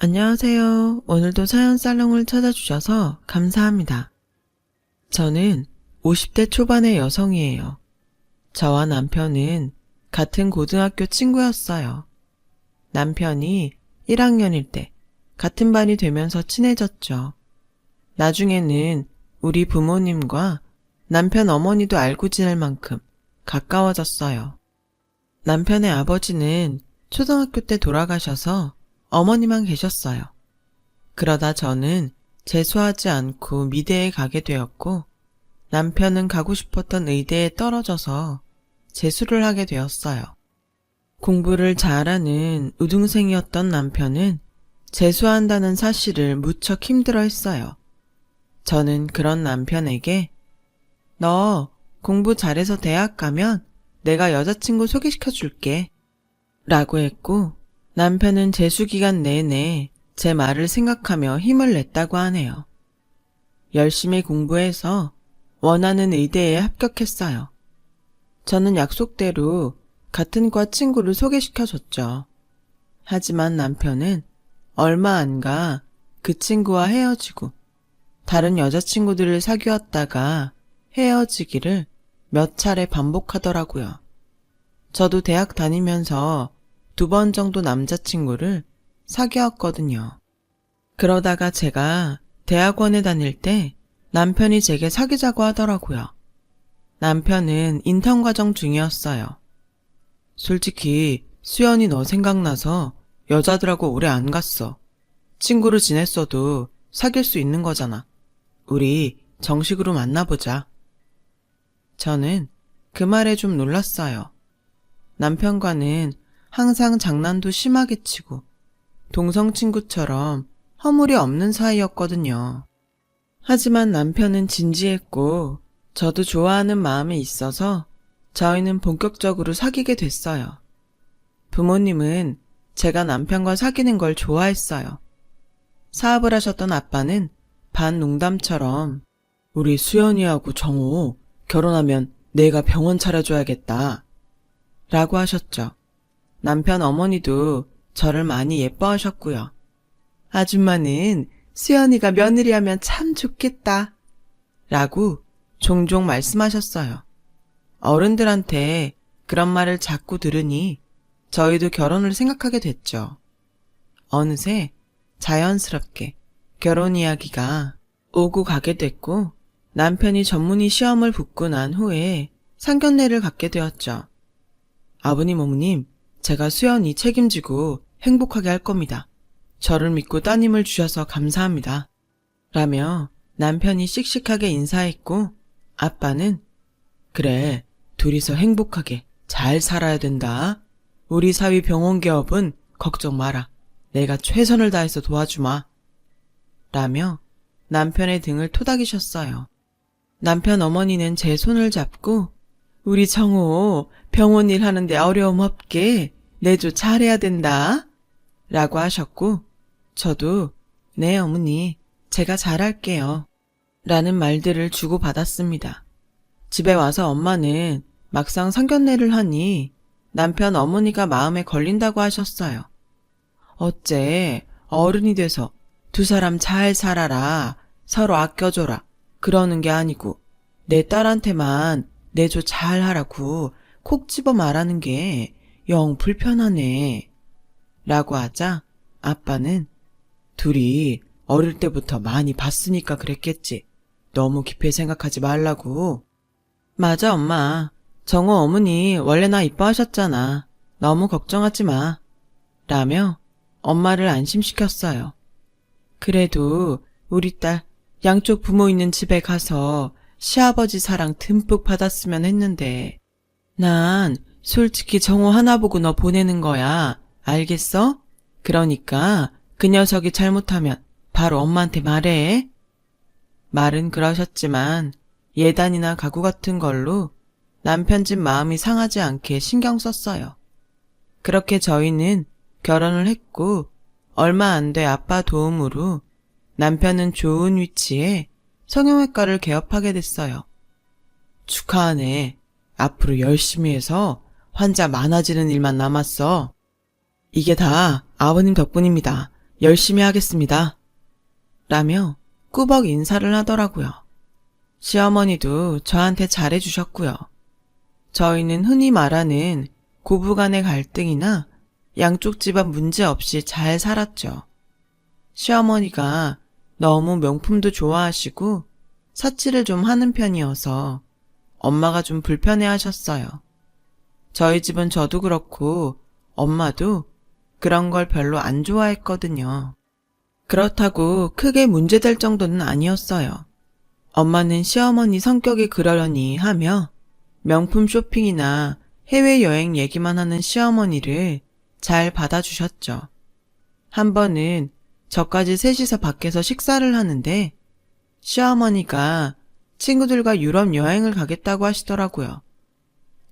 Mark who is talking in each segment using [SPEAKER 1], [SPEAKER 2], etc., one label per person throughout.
[SPEAKER 1] 안녕하세요. 오늘도 사연 살롱을 찾아주셔서 감사합니다. 저는 50대 초반의 여성이에요. 저와 남편은 같은 고등학교 친구였어요. 남편이 1학년일 때 같은 반이 되면서 친해졌죠. 나중에는 우리 부모님과 남편 어머니도 알고 지낼 만큼 가까워졌어요. 남편의 아버지는 초등학교 때 돌아가셔서 어머니만 계셨어요. 그러다 저는 재수하지 않고 미대에 가게 되었고 남편은 가고 싶었던 의대에 떨어져서 재수를 하게 되었어요. 공부를 잘하는 우등생이었던 남편은 재수한다는 사실을 무척 힘들어했어요. 저는 그런 남편에게 너 공부 잘해서 대학 가면 내가 여자친구 소개시켜 줄게 라고 했고 남편은 재수 기간 내내 제 말을 생각하며 힘을 냈다고 하네요. 열심히 공부해서 원하는 의대에 합격했어요. 저는 약속대로 같은 과 친구를 소개시켜줬죠. 하지만 남편은 얼마 안 가 그 친구와 헤어지고 다른 여자친구들을 사귀었다가 헤어지기를 몇 차례 반복하더라고요. 저도 대학 다니면서 2번 정도 남자친구를 사귀었거든요. 그러다가 제가 대학원에 다닐 때 남편이 제게 사귀자고 하더라고요. 남편은 인턴 과정 중이었어요. 솔직히 수연이 너 생각나서 여자들하고 오래 안 갔어. 친구로 지냈어도 사귈 수 있는 거잖아. 우리 정식으로 만나보자. 저는 그 말에 좀 놀랐어요. 남편과는 항상 장난도 심하게 치고 동성 친구처럼 허물이 없는 사이였거든요. 하지만 남편은 진지했고 저도 좋아하는 마음이 있어서 저희는 본격적으로 사귀게 됐어요. 부모님은 제가 남편과 사귀는 걸 좋아했어요. 사업을 하셨던 아빠는 반 농담처럼 우리 수연이하고 정호 결혼하면 내가 병원 차려줘야겠다 라고 하셨죠. 남편 어머니도 저를 많이 예뻐하셨고요. 아줌마는 수연이가 며느리 하면 참 좋겠다 라고 종종 말씀하셨어요. 어른들한테 그런 말을 자꾸 들으니 저희도 결혼을 생각하게 됐죠. 어느새 자연스럽게 결혼 이야기가 오고 가게 됐고 남편이 전문의 시험을 붙고 난 후에 상견례를 갖게 되었죠. 아버님, 어머님, 제가 수연이 책임지고 행복하게 할 겁니다. 저를 믿고 따님을 주셔서 감사합니다. 라며 남편이 씩씩하게 인사했고 아빠는 그래, 둘이서 행복하게 잘 살아야 된다. 우리 사위 병원 개업은 걱정 마라. 내가 최선을 다해서 도와주마. 라며 남편의 등을 토닥이셨어요. 남편 어머니는 제 손을 잡고 우리 정호 병원 일 하는데 어려움 없게 내조 잘해야 된다. 라고 하셨고 저도 네 어머니 제가 잘할게요. 라는 말들을 주고받았습니다. 집에 와서 엄마는 막상 상견례를 하니 남편 어머니가 마음에 걸린다고 하셨어요. 어째 어른이 돼서 두 사람 잘 살아라, 서로 아껴줘라 그러는 게 아니고 내 딸한테만 내조 잘하라고 콕 집어 말하는 게 영 불편하네 라고 하자 아빠는 둘이 어릴 때부터 많이 봤으니까 그랬겠지. 너무 깊이 생각하지 말라고. 맞아 엄마. 정호 어머니 원래 나 이뻐하셨잖아. 너무 걱정하지 마. 라며 엄마를 안심시켰어요. 그래도 우리 딸 양쪽 부모 있는 집에 가서 시아버지 사랑 듬뿍 받았으면 했는데 난 솔직히 정호 하나 보고 너 보내는 거야. 알겠어? 그러니까 그 녀석이 잘못하면 바로 엄마한테 말해. 말은 그러셨지만 예단이나 가구 같은 걸로 남편 집 마음이 상하지 않게 신경 썼어요. 그렇게 저희는 결혼을 했고 얼마 안 돼 아빠 도움으로 남편은 좋은 위치에 성형외과를 개업하게 됐어요. 축하하네. 앞으로 열심히 해서 환자 많아지는 일만 남았어. 이게 다 아버님 덕분입니다. 열심히 하겠습니다. 라며 꾸벅 인사를 하더라고요. 시어머니도 저한테 잘해주셨고요. 저희는 흔히 말하는 고부간의 갈등이나 양쪽 집안 문제 없이 잘 살았죠. 시어머니가 너무 명품도 좋아하시고 사치를 좀 하는 편이어서 엄마가 좀 불편해하셨어요. 저희 집은 저도 그렇고 엄마도 그런 걸 별로 안 좋아했거든요. 그렇다고 크게 문제될 정도는 아니었어요. 엄마는 시어머니 성격이 그러려니 하며 명품 쇼핑이나 해외여행 얘기만 하는 시어머니를 잘 받아주셨죠. 한 번은 저까지 셋이서 밖에서 식사를 하는데 시어머니가 친구들과 유럽 여행을 가겠다고 하시더라고요.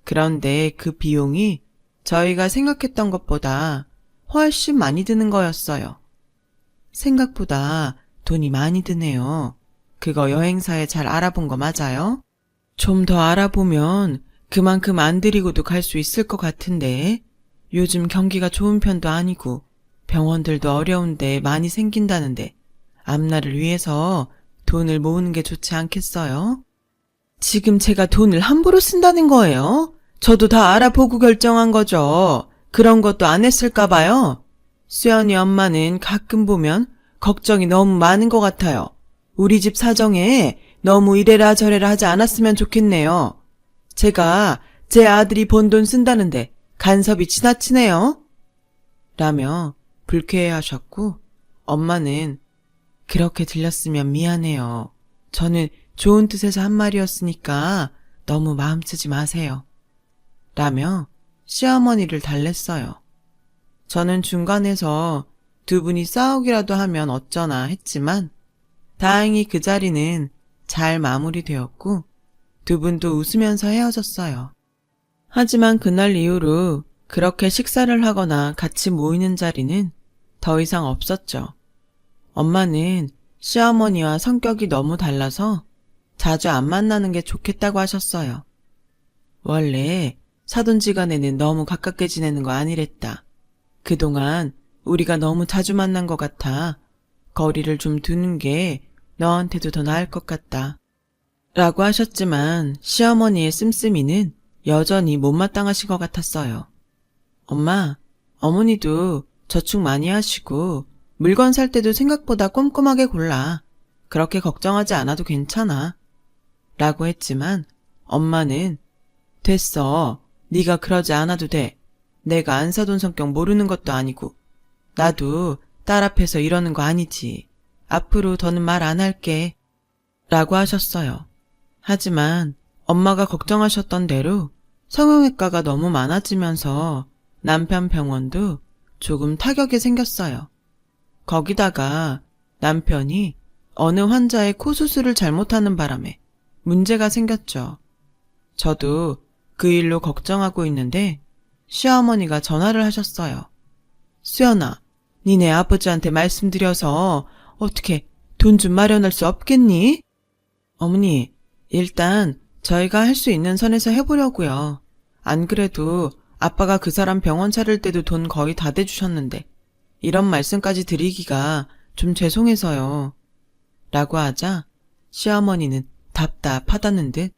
[SPEAKER 1] 그런데 그 비용이 저희가 생각했던 것보다 훨씬 많이 드는 거였어요. 생각보다 돈이 많이 드네요. 그거 여행사에 잘 알아본 거 맞아요? 좀 더 알아보면 그만큼 안 들이고도 갈 수 있을 것 같은데 요즘 경기가 좋은 편도 아니고 병원들도 어려운데 많이 생긴다는데 앞날을 위해서 돈을 모으는 게 좋지 않겠어요? 지금 제가 돈을 함부로 쓴다는 거예요? 저도 다 알아보고 결정한 거죠. 그런 것도 안 했을까 봐요. 수연이 엄마는 가끔 보면 걱정이 너무 많은 것 같아요. 우리 집 사정에 너무 이래라 저래라 하지 않았으면 좋겠네요. 제가 제 아들이 번 돈 쓴다는데 간섭이 지나치네요. 라며 불쾌해하셨고 엄마는 그렇게 들렸으면 미안해요. 저는 좋은 뜻에서 한 말이었으니까 너무 마음 쓰지 마세요. 라며 시어머니를 달랬어요. 저는 중간에서 두 분이 싸우기라도 하면 어쩌나 했지만 다행히 그 자리는 잘 마무리되었고 두 분도 웃으면서 헤어졌어요. 하지만 그날 이후로 그렇게 식사를 하거나 같이 모이는 자리는 더 이상 없었죠. 엄마는 시어머니와 성격이 너무 달라서 자주 안 만나는 게 좋겠다고 하셨어요. 원래 사돈지간에는 너무 가깝게 지내는 거 아니랬다. 그동안 우리가 너무 자주 만난 것 같아 거리를 좀 두는 게 너한테도 더 나을 것 같다. 라고 하셨지만 시어머니의 씀씀이는 여전히 못마땅하신 것 같았어요. 엄마, 어머니도 저축 많이 하시고 물건 살 때도 생각보다 꼼꼼하게 골라. 그렇게 걱정하지 않아도 괜찮아. 라고 했지만 엄마는 됐어. 네가 그러지 않아도 돼. 내가 안 사돈 성격 모르는 것도 아니고 나도 딸 앞에서 이러는 거 아니지. 앞으로 더는 말 안 할게. 라고 하셨어요. 하지만 엄마가 걱정하셨던 대로 성형외과가 너무 많아지면서 남편 병원도 조금 타격이 생겼어요. 거기다가 남편이 어느 환자의 코 수술을 잘못하는 바람에 문제가 생겼죠. 저도 그 일로 걱정하고 있는데 시어머니가 전화를 하셨어요. 수연아, 니네 아버지한테 말씀드려서 어떻게 돈 좀 마련할 수 없겠니? 어머니, 일단 저희가 할 수 있는 선에서 해보려고요. 안 그래도 아빠가 그 사람 병원 차릴 때도 돈 거의 다 대주셨는데 이런 말씀까지 드리기가 좀 죄송해서요. 라고 하자 시어머니는 답답하다는 듯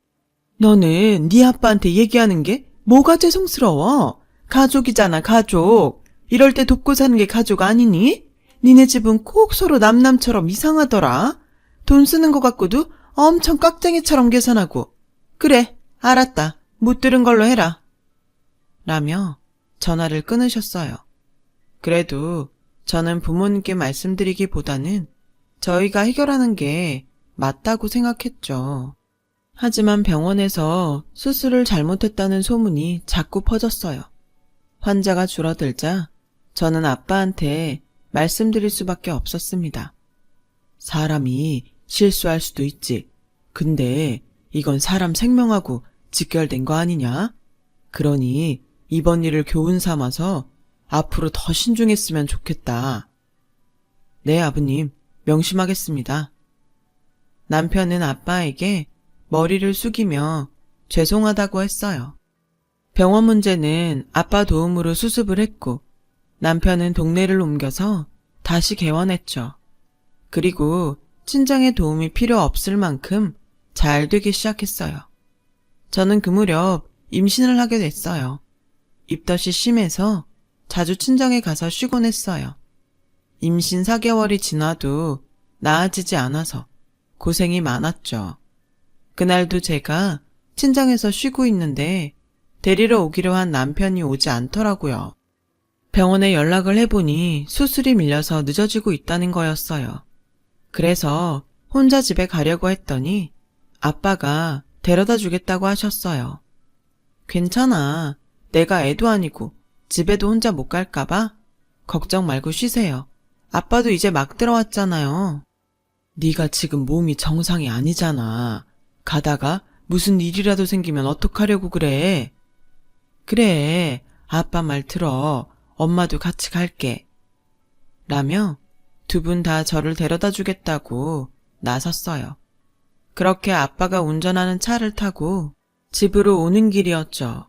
[SPEAKER 1] 너는 네 아빠한테 얘기하는 게 뭐가 죄송스러워? 가족이잖아, 가족. 이럴 때 돕고 사는 게 가족 아니니? 니네 집은 꼭 서로 남남처럼 이상하더라. 돈 쓰는 것 같고도 엄청 깍쟁이처럼 계산하고. 그래, 알았다. 못 들은 걸로 해라. 라며 전화를 끊으셨어요. 그래도 저는 부모님께 말씀드리기보다는 저희가 해결하는 게 맞다고 생각했죠. 하지만 병원에서 수술을 잘못했다는 소문이 자꾸 퍼졌어요. 환자가 줄어들자 저는 아빠한테 말씀드릴 수밖에 없었습니다. 사람이 실수할 수도 있지. 근데 이건 사람 생명하고 직결된 거 아니냐? 그러니 이번 일을 교훈 삼아서 앞으로 더 신중했으면 좋겠다. 네, 아버님, 명심하겠습니다. 남편은 아빠에게 머리를 숙이며 죄송하다고 했어요. 병원 문제는 아빠 도움으로 수습을 했고 남편은 동네를 옮겨서 다시 개원했죠. 그리고 친정의 도움이 필요 없을 만큼 잘 되기 시작했어요. 저는 그 무렵 임신을 하게 됐어요. 입덧이 심해서 자주 친정에 가서 쉬곤 했어요. 임신 4개월이 지나도 나아지지 않아서 고생이 많았죠. 그날도 제가 친정에서 쉬고 있는데 데리러 오기로 한 남편이 오지 않더라고요. 병원에 연락을 해보니 수술이 밀려서 늦어지고 있다는 거였어요. 그래서 혼자 집에 가려고 했더니 아빠가 데려다 주겠다고 하셨어요. 괜찮아. 내가 애도 아니고 집에도 혼자 못 갈까봐 걱정 말고 쉬세요. 아빠도 이제 막 들어왔잖아요. 네가 지금 몸이 정상이 아니잖아. 가다가 무슨 일이라도 생기면 어떡하려고 그래. 그래, 아빠 말 들어. 엄마도 같이 갈게. 라며 두 분 다 저를 데려다 주겠다고 나섰어요. 그렇게 아빠가 운전하는 차를 타고 집으로 오는 길이었죠.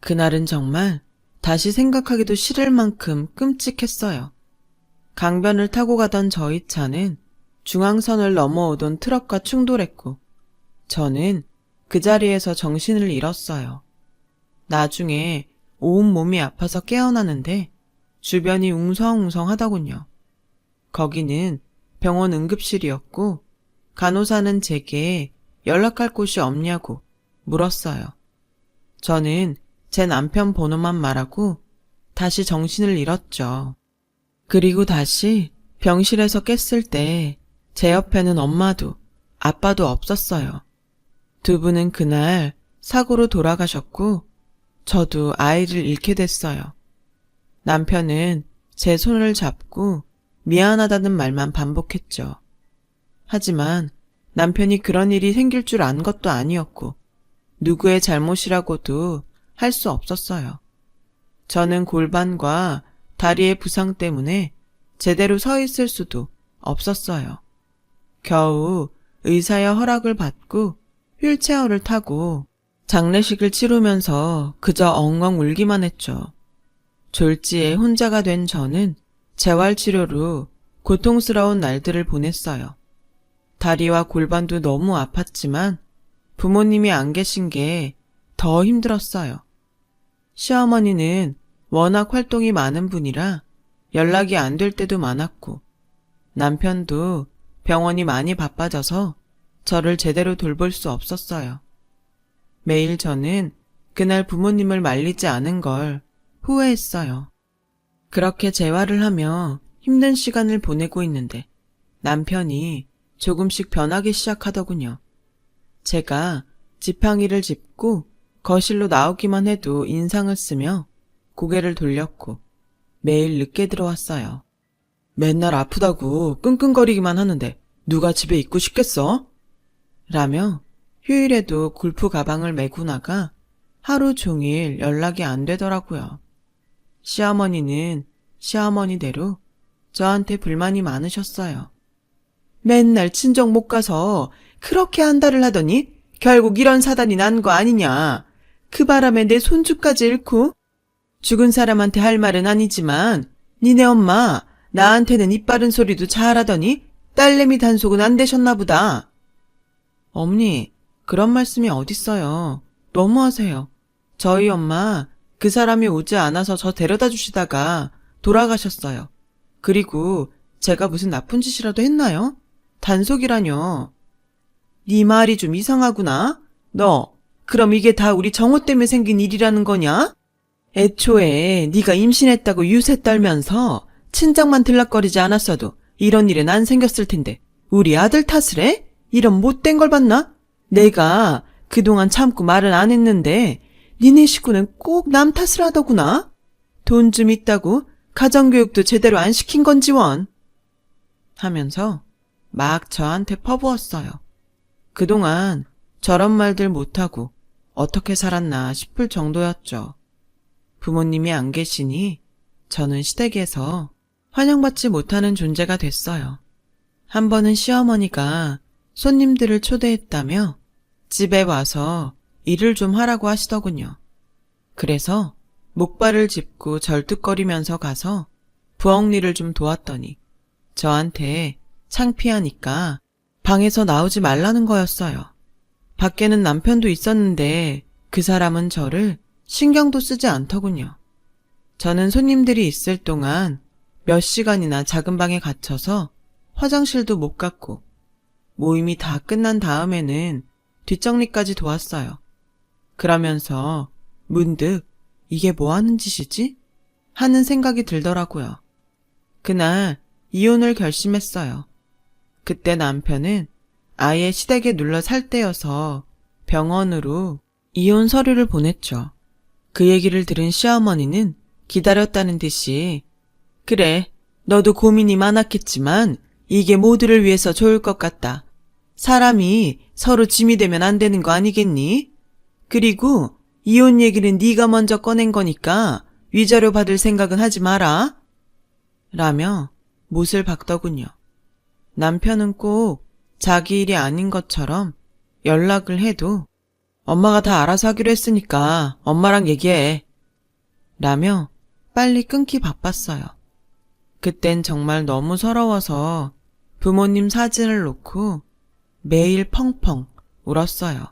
[SPEAKER 1] 그날은 정말 다시 생각하기도 싫을 만큼 끔찍했어요. 강변을 타고 가던 저희 차는 중앙선을 넘어오던 트럭과 충돌했고 저는 그 자리에서 정신을 잃었어요. 나중에 온몸이 아파서 깨어나는데 주변이 웅성웅성하더군요. 거기는 병원 응급실이었고 간호사는 제게 연락할 곳이 없냐고 물었어요. 저는 제 남편 번호만 말하고 다시 정신을 잃었죠. 그리고 다시 병실에서 깼을 때 제 옆에는 엄마도 아빠도 없었어요. 두 분은 그날 사고로 돌아가셨고 저도 아이를 잃게 됐어요. 남편은 제 손을 잡고 미안하다는 말만 반복했죠. 하지만 남편이 그런 일이 생길 줄 안 것도 아니었고 누구의 잘못이라고도 할 수 없었어요. 저는 골반과 다리의 부상 때문에 제대로 서 있을 수도 없었어요. 겨우 의사의 허락을 받고 휠체어를 타고 장례식을 치르면서 그저 엉엉 울기만 했죠. 졸지에 혼자가 된 저는 재활치료로 고통스러운 날들을 보냈어요. 다리와 골반도 너무 아팠지만 부모님이 안 계신 게 더 힘들었어요. 시어머니는 워낙 활동이 많은 분이라 연락이 안 될 때도 많았고 남편도 병원이 많이 바빠져서 저를 제대로 돌볼 수 없었어요. 매일 저는 그날 부모님을 말리지 않은 걸 후회했어요. 그렇게 재활을 하며 힘든 시간을 보내고 있는데 남편이 조금씩 변하기 시작하더군요. 제가 지팡이를 짚고 거실로 나오기만 해도 인상을 쓰며 고개를 돌렸고 매일 늦게 들어왔어요. 맨날 아프다고 끙끙거리기만 하는데 누가 집에 있고 싶겠어? 라며 휴일에도 골프 가방을 메고 나가 하루 종일 연락이 안 되더라고요. 시어머니는 시어머니대로 저한테 불만이 많으셨어요. 맨날 친정 못 가서 그렇게 한달을 하더니 결국 이런 사단이 난 거 아니냐. 그 바람에 내 손주까지 잃고. 죽은 사람한테 할 말은 아니지만 니네 엄마 나한테는 입 바른 소리도 잘하더니 딸내미 단속은 안 되셨나 보다. 어머니, 그런 말씀이 어딨어요. 너무하세요. 저희 엄마 그 사람이 오지 않아서 저 데려다 주시다가 돌아가셨어요. 그리고 제가 무슨 나쁜 짓이라도 했나요? 단속이라뇨. 네 말이 좀 이상하구나. 너 그럼 이게 다 우리 정호 때문에 생긴 일이라는 거냐? 애초에 네가 임신했다고 유세 떨면서 친정만 들락거리지 않았어도 이런 일은 안 생겼을 텐데 우리 아들 탓을 해? 이런 못된 걸 봤나? 내가 그동안 참고 말은 안 했는데 니네 식구는 꼭 남 탓을 하더구나. 돈 좀 있다고 가정교육도 제대로 안 시킨 건지 원. 하면서 막 저한테 퍼부었어요. 그동안 저런 말들 못하고 어떻게 살았나 싶을 정도였죠. 부모님이 안 계시니 저는 시댁에서 환영받지 못하는 존재가 됐어요. 한 번은 시어머니가 손님들을 초대했다며 집에 와서 일을 좀 하라고 하시더군요. 그래서 목발을 짚고 절뚝거리면서 가서 부엌일을 좀 도왔더니 저한테 창피하니까 방에서 나오지 말라는 거였어요. 밖에는 남편도 있었는데 그 사람은 저를 신경도 쓰지 않더군요. 저는 손님들이 있을 동안 몇 시간이나 작은 방에 갇혀서 화장실도 못 갔고 모임이 다 끝난 다음에는 뒷정리까지 도왔어요. 그러면서 문득 이게 뭐 하는 짓이지? 하는 생각이 들더라고요. 그날 이혼을 결심했어요. 그때 남편은 아예 시댁에 눌러 살 때여서 병원으로 이혼 서류를 보냈죠. 그 얘기를 들은 시어머니는 기다렸다는 듯이 그래, 너도 고민이 많았겠지만 이게 모두를 위해서 좋을 것 같다. 사람이 서로 짐이 되면 안 되는 거 아니겠니? 그리고 이혼 얘기는 네가 먼저 꺼낸 거니까 위자료 받을 생각은 하지 마라. 라며 못을 박더군요. 남편은 꼭 자기 일이 아닌 것처럼 연락을 해도 엄마가 다 알아서 하기로 했으니까 엄마랑 얘기해. 라며 빨리 끊기 바빴어요. 그땐 정말 너무 서러워서 부모님 사진을 놓고 매일 펑펑 울었어요.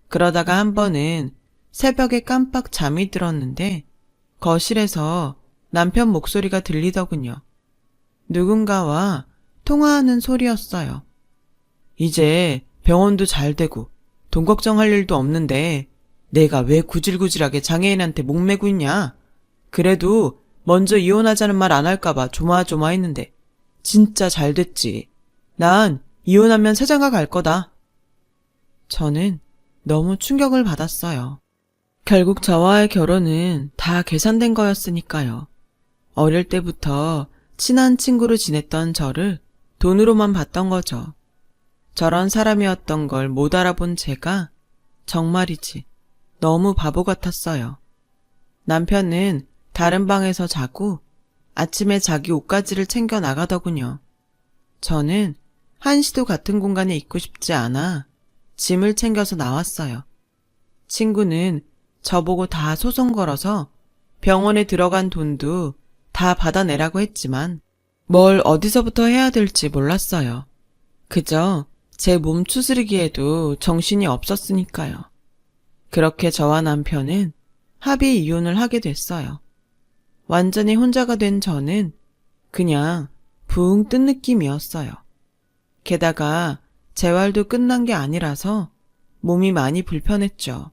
[SPEAKER 1] 그러다가 한 번은 새벽에 깜빡 잠이 들었는데 거실에서 남편 목소리가 들리더군요. 누군가와 통화하는 소리였어요. 이제 병원도 잘 되고 돈 걱정할 일도 없는데 내가 왜 구질구질하게 장애인한테 목매고 있냐? 그래도 먼저 이혼하자는 말 안 할까봐 조마조마했는데 진짜 잘 됐지. 난 이혼하면 새장가 갈 거다. 저는 너무 충격을 받았어요. 결국 저와의 결혼은 다 계산된 거였으니까요. 어릴 때부터 친한 친구로 지냈던 저를 돈으로만 봤던 거죠. 저런 사람이었던 걸 못 알아본 제가 정말이지 너무 바보 같았어요. 남편은 다른 방에서 자고 아침에 자기 옷가지를 챙겨 나가더군요. 저는 한시도 같은 공간에 있고 싶지 않아 짐을 챙겨서 나왔어요. 친구는 저보고 다 소송 걸어서 병원에 들어간 돈도 다 받아내라고 했지만 뭘 어디서부터 해야 될지 몰랐어요. 그저 제 몸 추스르기에도 정신이 없었으니까요. 그렇게 저와 남편은 합의 이혼을 하게 됐어요. 완전히 혼자가 된 저는 그냥 붕 뜬 느낌이었어요. 게다가 재활도 끝난 게 아니라서 몸이 많이 불편했죠.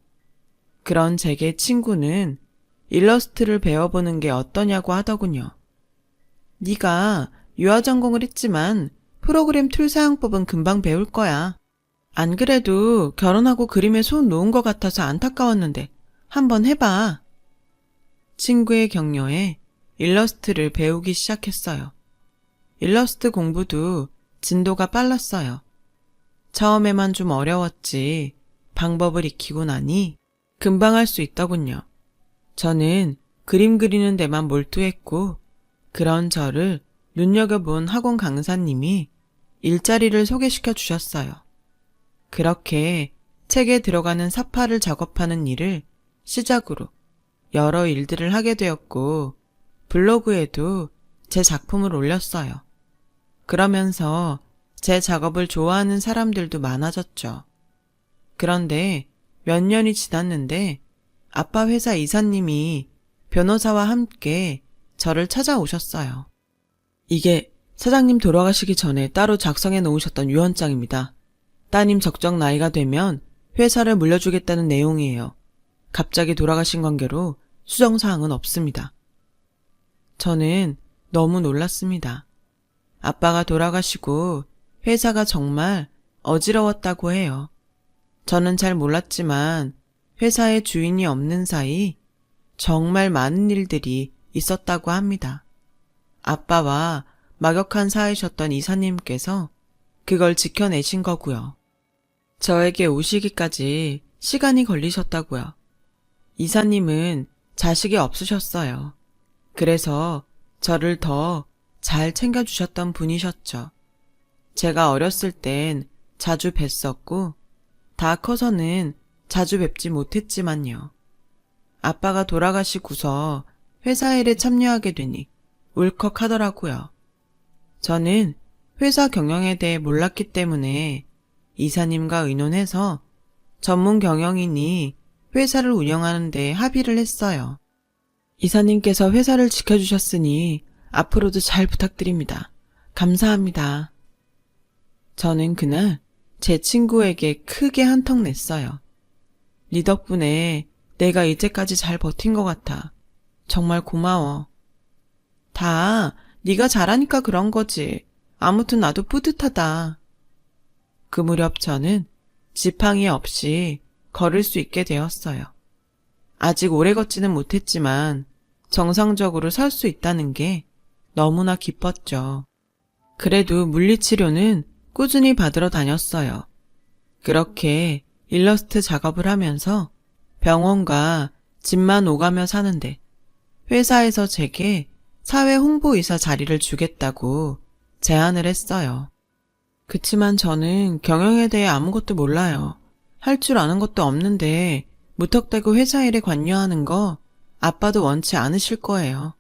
[SPEAKER 1] 그런 제게 친구는 일러스트를 배워보는 게 어떠냐고 하더군요. 네가 유아 전공을 했지만 프로그램 툴 사용법은 금방 배울 거야. 안 그래도 결혼하고 그림에 손 놓은 것 같아서 안타까웠는데 한번 해봐. 친구의 격려에 일러스트를 배우기 시작했어요. 일러스트 공부도 진도가 빨랐어요. 처음에만 좀 어려웠지 방법을 익히고 나니 금방 할 수 있더군요. 저는 그림 그리는 데만 몰두했고 그런 저를 눈여겨본 학원 강사님이 일자리를 소개시켜 주셨어요. 그렇게 책에 들어가는 사파를 작업하는 일을 시작으로 여러 일들을 하게 되었고 블로그에도 제 작품을 올렸어요. 그러면서 제 작업을 좋아하는 사람들도 많아졌죠. 그런데 몇 년이 지났는데 아빠 회사 이사님이 변호사와 함께 저를 찾아오셨어요. 이게 사장님 돌아가시기 전에 따로 작성해 놓으셨던 유언장입니다. 따님 적정 나이가 되면 회사를 물려주겠다는 내용이에요. 갑자기 돌아가신 관계로 수정사항은 없습니다. 저는 너무 놀랐습니다. 아빠가 돌아가시고 회사가 정말 어지러웠다고 해요. 저는 잘 몰랐지만 회사의 주인이 없는 사이 정말 많은 일들이 있었다고 합니다. 아빠와 막역한 사이셨던 이사님께서 그걸 지켜내신 거고요. 저에게 오시기까지 시간이 걸리셨다고요. 이사님은 자식이 없으셨어요. 그래서 저를 더 잘 챙겨주셨던 분이셨죠. 제가 어렸을 땐 자주 뵀었고 다 커서는 자주 뵙지 못했지만요. 아빠가 돌아가시고서 회사 일에 참여하게 되니 울컥하더라고요. 저는 회사 경영에 대해 몰랐기 때문에 이사님과 의논해서 전문 경영인이 회사를 운영하는 데 합의를 했어요. 이사님께서 회사를 지켜주셨으니 앞으로도 잘 부탁드립니다. 감사합니다. 저는 그날 제 친구에게 크게 한턱 냈어요. 네 덕분에 내가 이제까지 잘 버틴 것 같아. 정말 고마워. 다 네가 잘하니까 그런 거지. 아무튼 나도 뿌듯하다. 그 무렵 저는 지팡이 없이 걸을 수 있게 되었어요. 아직 오래 걷지는 못했지만 정상적으로 설 수 있다는 게 너무나 기뻤죠. 그래도 물리치료는 꾸준히 받으러 다녔어요. 그렇게 일러스트 작업을 하면서 병원과 집만 오가며 사는데 회사에서 제게 사회 홍보이사 자리를 주겠다고 제안을 했어요. 그치만 저는 경영에 대해 아무것도 몰라요. 할 줄 아는 것도 없는데 무턱대고 회사 일에 관여하는 거 아빠도 원치 않으실 거예요.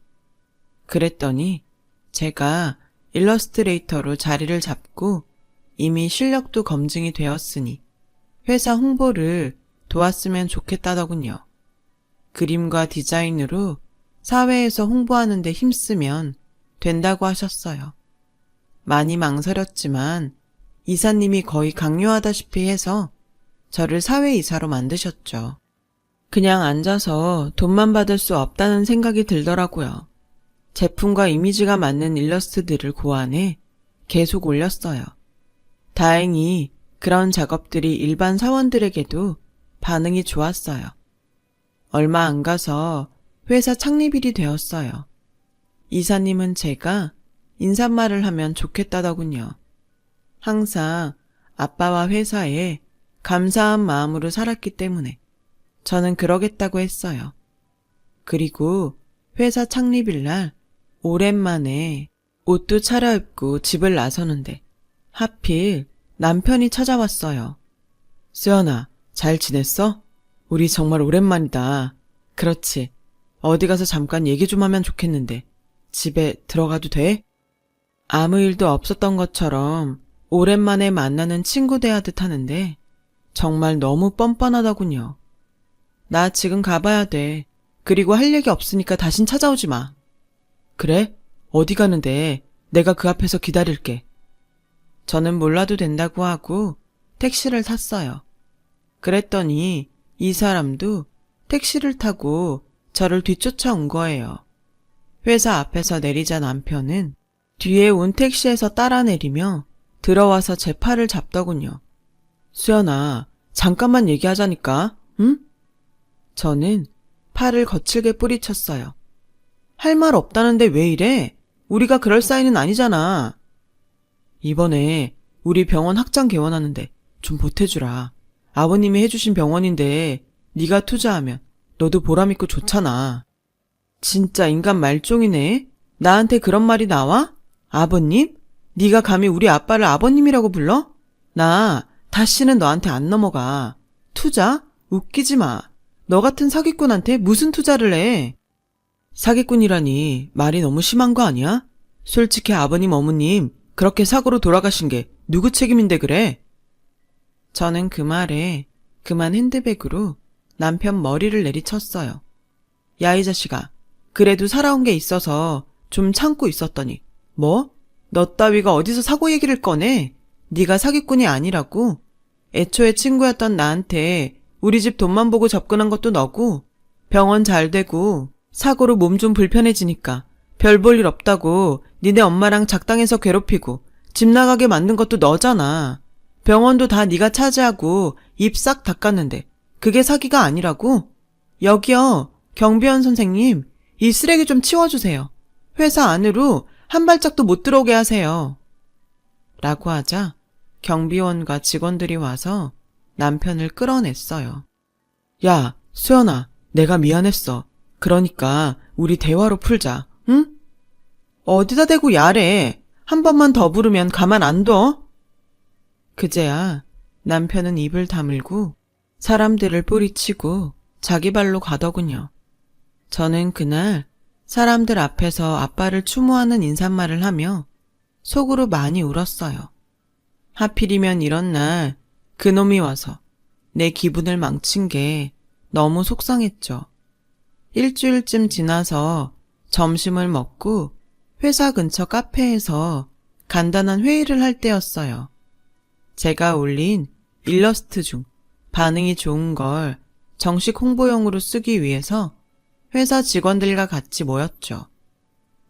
[SPEAKER 1] 그랬더니 제가 일러스트레이터로 자리를 잡고 이미 실력도 검증이 되었으니 회사 홍보를 도왔으면 좋겠다더군요. 그림과 디자인으로 사회에서 홍보하는 데 힘쓰면 된다고 하셨어요. 많이 망설였지만 이사님이 거의 강요하다시피 해서 저를 사회이사로 만드셨죠. 그냥 앉아서 돈만 받을 수 없다는 생각이 들더라고요. 제품과 이미지가 맞는 일러스트들을 고안해 계속 올렸어요. 다행히 그런 작업들이 일반 사원들에게도 반응이 좋았어요. 얼마 안 가서 회사 창립일이 되었어요. 이사님은 제가 인사말을 하면 좋겠다더군요. 항상 아빠와 회사에 감사한 마음으로 살았기 때문에 저는 그러겠다고 했어요. 그리고 회사 창립일날 오랜만에 옷도 차려입고 집을 나서는데 하필 남편이 찾아왔어요. 수연아, 잘 지냈어? 우리 정말 오랜만이다. 그렇지. 어디 가서 잠깐 얘기 좀 하면 좋겠는데 집에 들어가도 돼? 아무 일도 없었던 것처럼 오랜만에 만나는 친구 대하듯 하는데 정말 너무 뻔뻔하더군요. 나 지금 가봐야 돼. 그리고 할 얘기 없으니까 다신 찾아오지 마. 그래? 어디 가는데? 내가 그 앞에서 기다릴게. 저는 몰라도 된다고 하고 택시를 탔어요. 그랬더니 이 사람도 택시를 타고 저를 뒤쫓아온 거예요. 회사 앞에서 내리자 남편은 뒤에 온 택시에서 따라 내리며 들어와서 제 팔을 잡더군요. 수연아, 잠깐만 얘기하자니까, 응? 저는 팔을 거칠게 뿌리쳤어요. 할 말 없다는데 왜 이래? 우리가 그럴 사이는 아니잖아. 이번에 우리 병원 확장 개원하는데 좀 보태주라. 아버님이 해주신 병원인데 네가 투자하면 너도 보람있고 좋잖아. 진짜 인간 말종이네. 나한테 그런 말이 나와? 아버님? 네가 감히 우리 아빠를 아버님이라고 불러? 나 다시는 너한테 안 넘어가. 투자? 웃기지 마. 너 같은 사기꾼한테 무슨 투자를 해? 사기꾼이라니 말이 너무 심한 거 아니야? 솔직히 아버님 어머님 그렇게 사고로 돌아가신 게 누구 책임인데 그래? 저는 그 말에 그만 핸드백으로 남편 머리를 내리쳤어요. 야, 이 자식아. 그래도 살아온 게 있어서 좀 참고 있었더니 뭐? 너 따위가 어디서 사고 얘기를 꺼내? 네가 사기꾼이 아니라고? 애초에 친구였던 나한테 우리 집 돈만 보고 접근한 것도 너고 병원 잘 되고 사고로 몸 좀 불편해지니까 별 볼 일 없다고 니네 엄마랑 작당해서 괴롭히고 집 나가게 만든 것도 너잖아. 병원도 다 네가 차지하고 입 싹 닦았는데 그게 사기가 아니라고? 여기요, 경비원 선생님, 이 쓰레기 좀 치워주세요. 회사 안으로 한 발짝도 못 들어오게 하세요. 라고 하자 경비원과 직원들이 와서 남편을 끌어냈어요. 야, 수연아, 내가 미안했어. 그러니까 우리 대화로 풀자, 응? 어디다 대고 야래. 한 번만 더 부르면 가만 안 둬. 그제야 남편은 입을 다물고 사람들을 뿌리치고 자기 발로 가더군요. 저는 그날 사람들 앞에서 아빠를 추모하는 인사말을 하며 속으로 많이 울었어요. 하필이면 이런 날 그놈이 와서 내 기분을 망친 게 너무 속상했죠. 일주일쯤 지나서 점심을 먹고 회사 근처 카페에서 간단한 회의를 할 때였어요. 제가 올린 일러스트 중 반응이 좋은 걸 정식 홍보용으로 쓰기 위해서 회사 직원들과 같이 모였죠.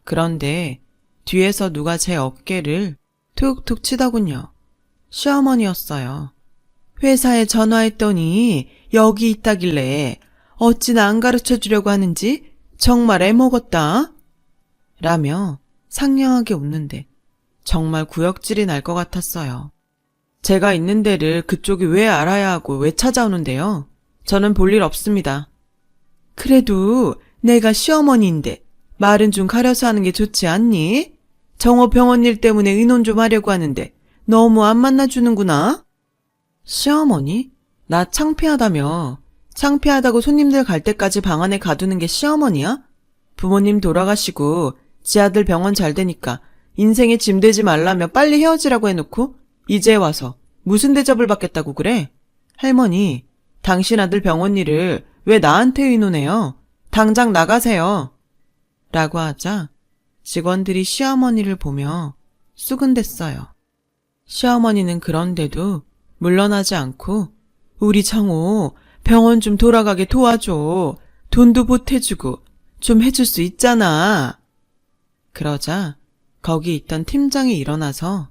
[SPEAKER 1] 그런데 뒤에서 누가 제 어깨를 툭툭 치더군요. 시어머니였어요. 회사에 전화했더니 여기 있다길래 어찌나 안 가르쳐 주려고 하는지 정말 애먹었다. 라며 상냥하게 웃는데 정말 구역질이 날 것 같았어요. 제가 있는 데를 그쪽이 왜 알아야 하고 왜 찾아오는데요? 저는 볼 일 없습니다. 그래도 내가 시어머니인데 말은 좀 가려서 하는 게 좋지 않니? 정호 병원 일 때문에 의논 좀 하려고 하는데 너무 안 만나주는구나. 시어머니? 나 창피하다며. 창피하다고 손님들 갈 때까지 방 안에 가두는 게 시어머니야? 부모님 돌아가시고 지 아들 병원 잘 되니까 인생에 짐 되지 말라며 빨리 헤어지라고 해놓고 이제 와서 무슨 대접을 받겠다고 그래? 할머니, 당신 아들 병원 일을 왜 나한테 의논해요? 당장 나가세요. 라고 하자 직원들이 시어머니를 보며 수근댔어요. 시어머니는 그런데도 물러나지 않고 우리 정호 병원 좀 돌아가게 도와줘. 돈도 보태주고 좀 해줄 수 있잖아. 그러자 거기 있던 팀장이 일어나서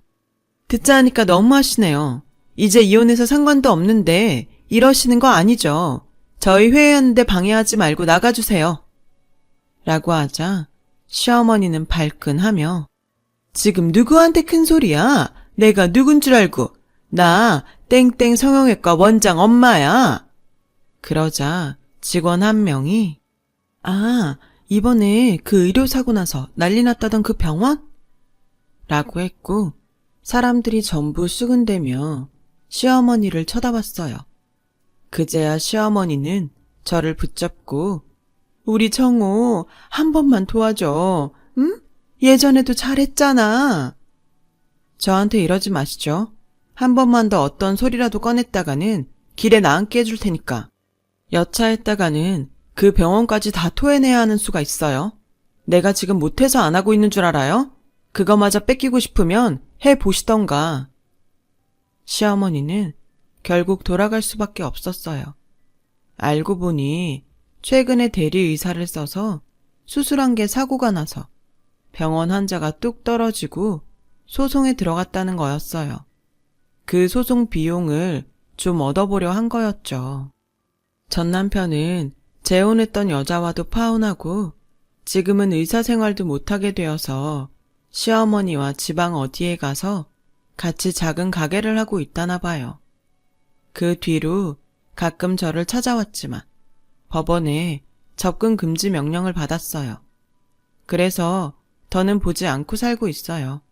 [SPEAKER 1] 듣자 하니까 너무하시네요. 이제 이혼해서 상관도 없는데 이러시는 거 아니죠. 저희 회의하는데 방해하지 말고 나가주세요. 라고 하자 시어머니는 발끈하며 지금 누구한테 큰 소리야? 내가 누군 줄 알고. 나 땡땡 성형외과 원장 엄마야. 그러자 직원 한 명이 아, 이번에 그 의료사고 나서 난리 났다던 그 병원? 라고 했고 사람들이 전부 수근대며 시어머니를 쳐다봤어요. 그제야 시어머니는 저를 붙잡고 우리 정호 한 번만 도와줘. 응? 예전에도 잘했잖아. 저한테 이러지 마시죠. 한 번만 더 어떤 소리라도 꺼냈다가는 길에 나앉게 해줄 테니까. 여차했다가는 그 병원까지 다 토해내야 하는 수가 있어요. 내가 지금 못해서 안 하고 있는 줄 알아요? 그거마저 뺏기고 싶으면 해보시던가. 시어머니는 결국 돌아갈 수밖에 없었어요. 알고 보니 최근에 대리의사를 써서 수술한 게 사고가 나서 병원 환자가 뚝 떨어지고 소송에 들어갔다는 거였어요. 그 소송 비용을 좀 얻어보려 한 거였죠. 전 남편은 재혼했던 여자와도 파혼하고 지금은 의사 생활도 못하게 되어서 시어머니와 지방 어디에 가서 같이 작은 가게를 하고 있다나 봐요. 그 뒤로 가끔 저를 찾아왔지만 법원에 접근 금지 명령을 받았어요. 그래서 더는 보지 않고 살고 있어요.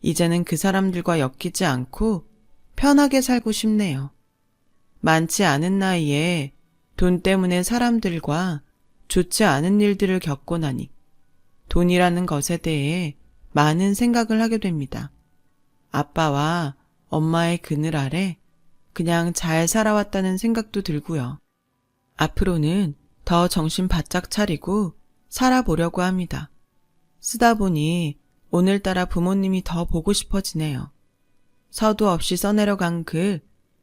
[SPEAKER 1] 이제는 그 사람들과 엮이지 않고 편하게 살고 싶네요. 많지 않은 나이에 돈 때문에 사람들과 좋지 않은 일들을 겪고 나니 돈이라는 것에 대해 많은 생각을 하게 됩니다. 아빠와 엄마의 그늘 아래 그냥 잘 살아왔다는 생각도 들고요. 앞으로는 더 정신 바짝 차리고 살아보려고 합니다. 쓰다 보니 오늘따라 부모님이 더 보고 싶어지네요. 서두 없이 써내려간 글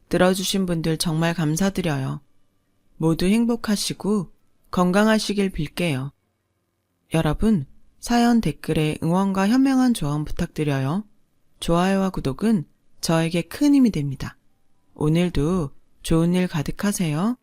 [SPEAKER 1] 들어주신 분들 정말 감사드려요. 모두 행복하시고 건강하시길 빌게요. 여러분, 사연 댓글에 응원과 현명한 조언 부탁드려요. 좋아요와 구독은 저에게 큰 힘이 됩니다. 오늘도 좋은 일 가득하세요.